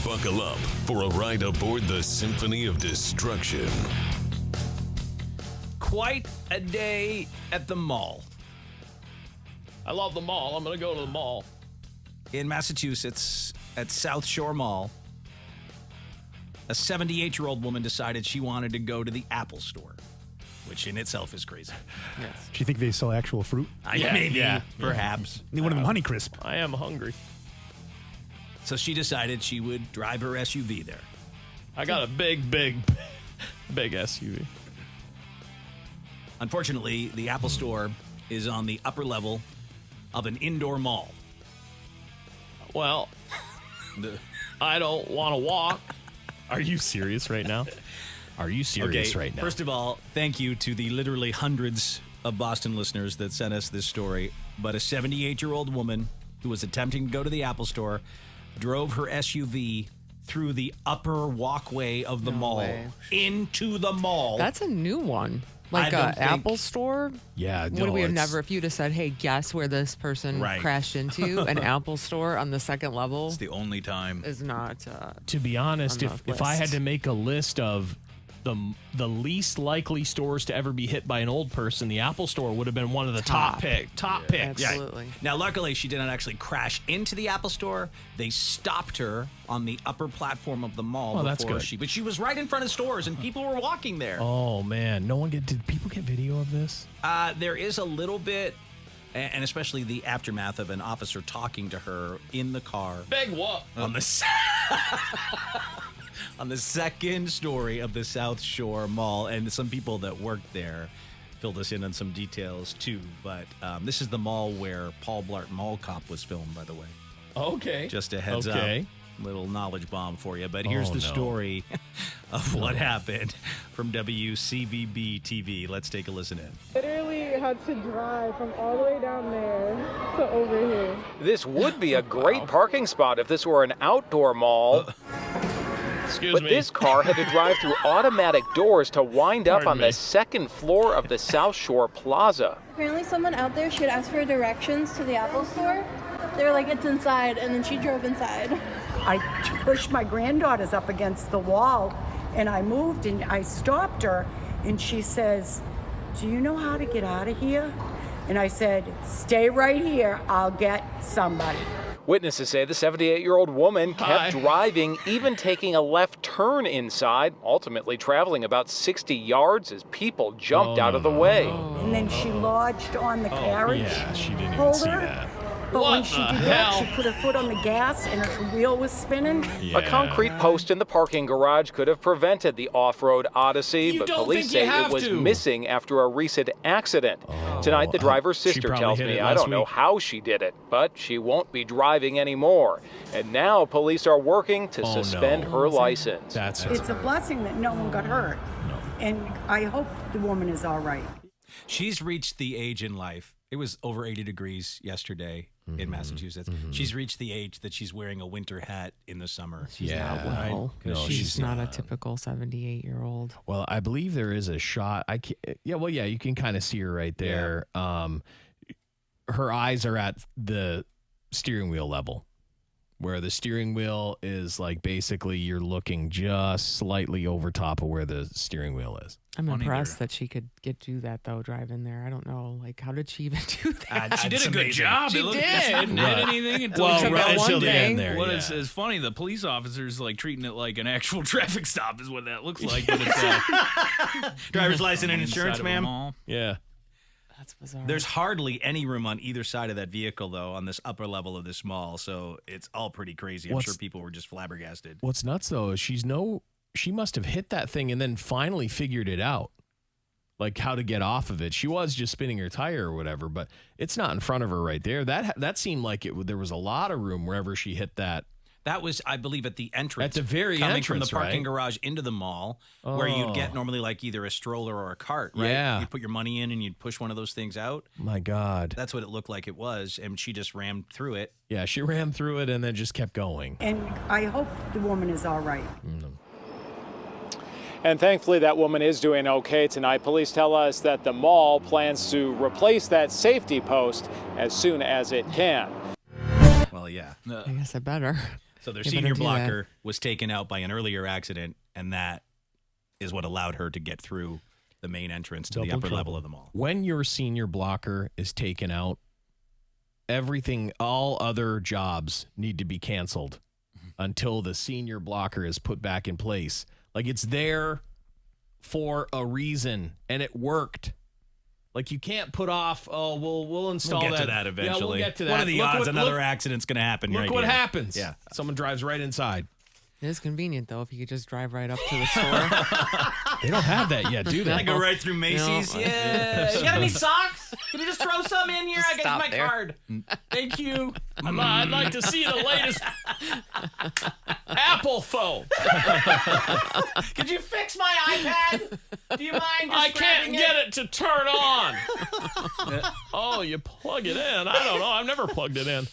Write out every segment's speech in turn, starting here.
Buckle up for a ride aboard the Symphony of Destruction. Quite a day at the mall. I love the mall. I'm going to go to the mall. In Massachusetts, at South Shore Mall, a 78-year-old woman decided she wanted to go to the Apple store, which in itself is crazy. Yes. Do you think they sell actual fruit? Maybe, perhaps. Need one of them Honeycrisp. I am hungry. So she decided she would drive her SUV there. I got a big SUV. Unfortunately, the Apple store is on the upper level of an indoor mall. Well, I don't want to walk. Are you serious right now? Are you serious right now? First of all, thank you to the literally hundreds of Boston listeners that sent us this story. But a 78-year-old woman who was attempting to go to the Apple store drove her SUV through the upper walkway of the mall into the mall. That's a new one. Like I an don't think- Apple store? Yeah. Would we have never, if you'd have said, hey, guess where this person crashed into? An Apple store on the second level It's the only time. is not. To be honest, on the if I had list. to make a list of the least likely stores to ever be hit by an old person, the Apple store would have been one of the top picks. Absolutely. Now, luckily, she did not actually crash into the Apple store. They stopped her on the upper platform of the mall Oh, that's before good. but she was right in front of stores, and people were walking there. Oh man, did people get video of this? There is a little bit, and especially the aftermath of an officer talking to her in the car Big what? on the on the second story of the South Shore Mall, and some people that worked there filled us in on some details too. But this is the mall where Paul Blart Mall Cop was filmed, by the way. Okay. Just a heads up. Little knowledge bomb for you. But here's Oh, the no. story of what happened from WCVB TV. Let's take a listen in. Literally had to drive from all the way down there to over here. This would be a great parking spot if this were an outdoor mall. Excuse But me. this car had to drive through automatic doors to wind up Pardon on me. the second floor of the South Shore Plaza. Apparently someone out there should ask for directions to the Apple store. They were like, it's inside, and then she drove inside. I pushed my granddaughters up against the wall, and I moved, and I stopped her, and she says, do you know how to get out of here? And I said, stay right here, I'll get somebody. Witnesses say the 78-year-old woman kept driving, even taking a left turn inside, ultimately traveling about 60 yards as people jumped out of the way. And then she lodged on the carriage Yeah, she didn't even holder. see that. But when What she the did that, hell? she put her foot on the gas, and her wheel was spinning. A concrete post in the parking garage could have prevented the off-road odyssey, but police say it was missing after a recent accident. Tonight, the driver's sister probably tells hit me, it I last don't know week." how she did it, but she won't be driving anymore. And now police are working to Oh, suspend no. her license. That's It's a blessing that no one got hurt. And I hope the woman is all right. She's reached the age in life. It was over 80 degrees yesterday in Massachusetts. She's reached the age that she's wearing a winter hat in the summer. She's not well. No, she's not a typical 78-year-old. Well, I believe there is a shot. You can kind of see her right there. Her eyes are at the steering wheel level, where the steering wheel is like basically you're looking just slightly over top of where the steering wheel is. I'm impressed that she could do that, though, driving there. I don't know. Like, how did she even do that? She did a good job. She It looked- did. She didn't hit anything until Well, she got right one until the thing. end there, What yeah. is funny, the police officers like treating it like an actual traffic stop is what that looks like. But it's Driver's license and inside insurance, of a ma'am. mall. Yeah. That's bizarre. There's hardly any room on either side of that vehicle, though, on this upper level of this mall. So it's all pretty crazy. I'm sure people were just flabbergasted. What's nuts though is she must have hit that thing and then finally figured it out, like how to get off of it. She was just spinning her tire or whatever, but it's not in front of her right there. That seemed like there was a lot of room wherever she hit that. That was, I believe, at the entrance. At the very coming from the entrance, parking right? garage into the mall, where you'd get normally like either a stroller or a cart, right? Yeah. You'd put your money in and you'd push one of those things out. My God. That's what it looked like it was, and she just rammed through it. Yeah, she ran through it and then just kept going. And I hope the woman is all right. And thankfully, that woman is doing okay tonight. Police tell us that the mall plans to replace that safety post as soon as it can. Well, yeah. I guess I better. So their Yeah, but senior don't do that. blocker was taken out by an earlier accident, and that is what allowed her to get through the main entrance to the Double upper trouble. level of the mall. When your senior blocker is taken out, everything, all other jobs need to be canceled until the senior blocker is put back in place. Like, it's there for a reason, and it worked. Like, you can't put off, we'll install We'll get that. to that eventually. Yeah, we'll get to that. What are the Look odds what- another look- accident's going to happen Look right what here? happens. Yeah. Someone drives right inside. It is convenient, though, if you could just drive right up to the store. They don't have that yet, do they? I go right through Macy's. No. Yeah. You got any socks? Can you just throw some in here? I got stop my there. card. Thank you. I'd like to see the latest Apple phone. Could you fix my iPad? Do you mind just I can't grabbing get it to turn on. Oh, you plug it in. I don't know. I've never plugged it in.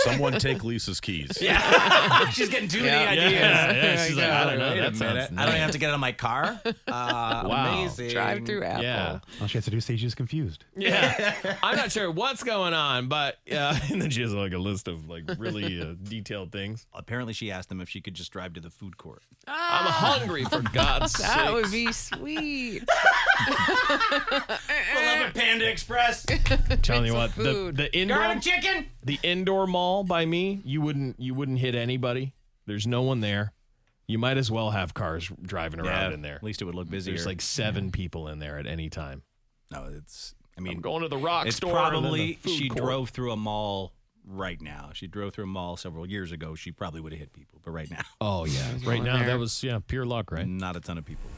Someone take Lisa's keys. Yeah. She's getting too many ideas. Yeah, she's like, I don't know. Wait a That sounds minute. I don't have to get out of my car. Amazing. Drive through Apple. Yeah. All she has to do is say she's confused. Yeah. I'm not sure what's going on, but and then she has like a list of like really detailed things. Apparently, she asked them if she could just drive to the food court. I'm hungry, for God's sake. That would be sweet. We'll have a Panda Express. Telling you some what, food. the indoor Garlic chicken. the indoor mall by me, you wouldn't hit anybody. There's no one there. You might as well have cars driving around in there. At least it would look busier. There's like 7 people in there at any time. no, it's. I mean, I'm going to the rock it's store. and then the probably food she court. drove through a mall right now. She drove through a mall several years ago. She probably would have hit people, but right now, Oh yeah, There's right one now there. that was pure luck, right? not a ton of people.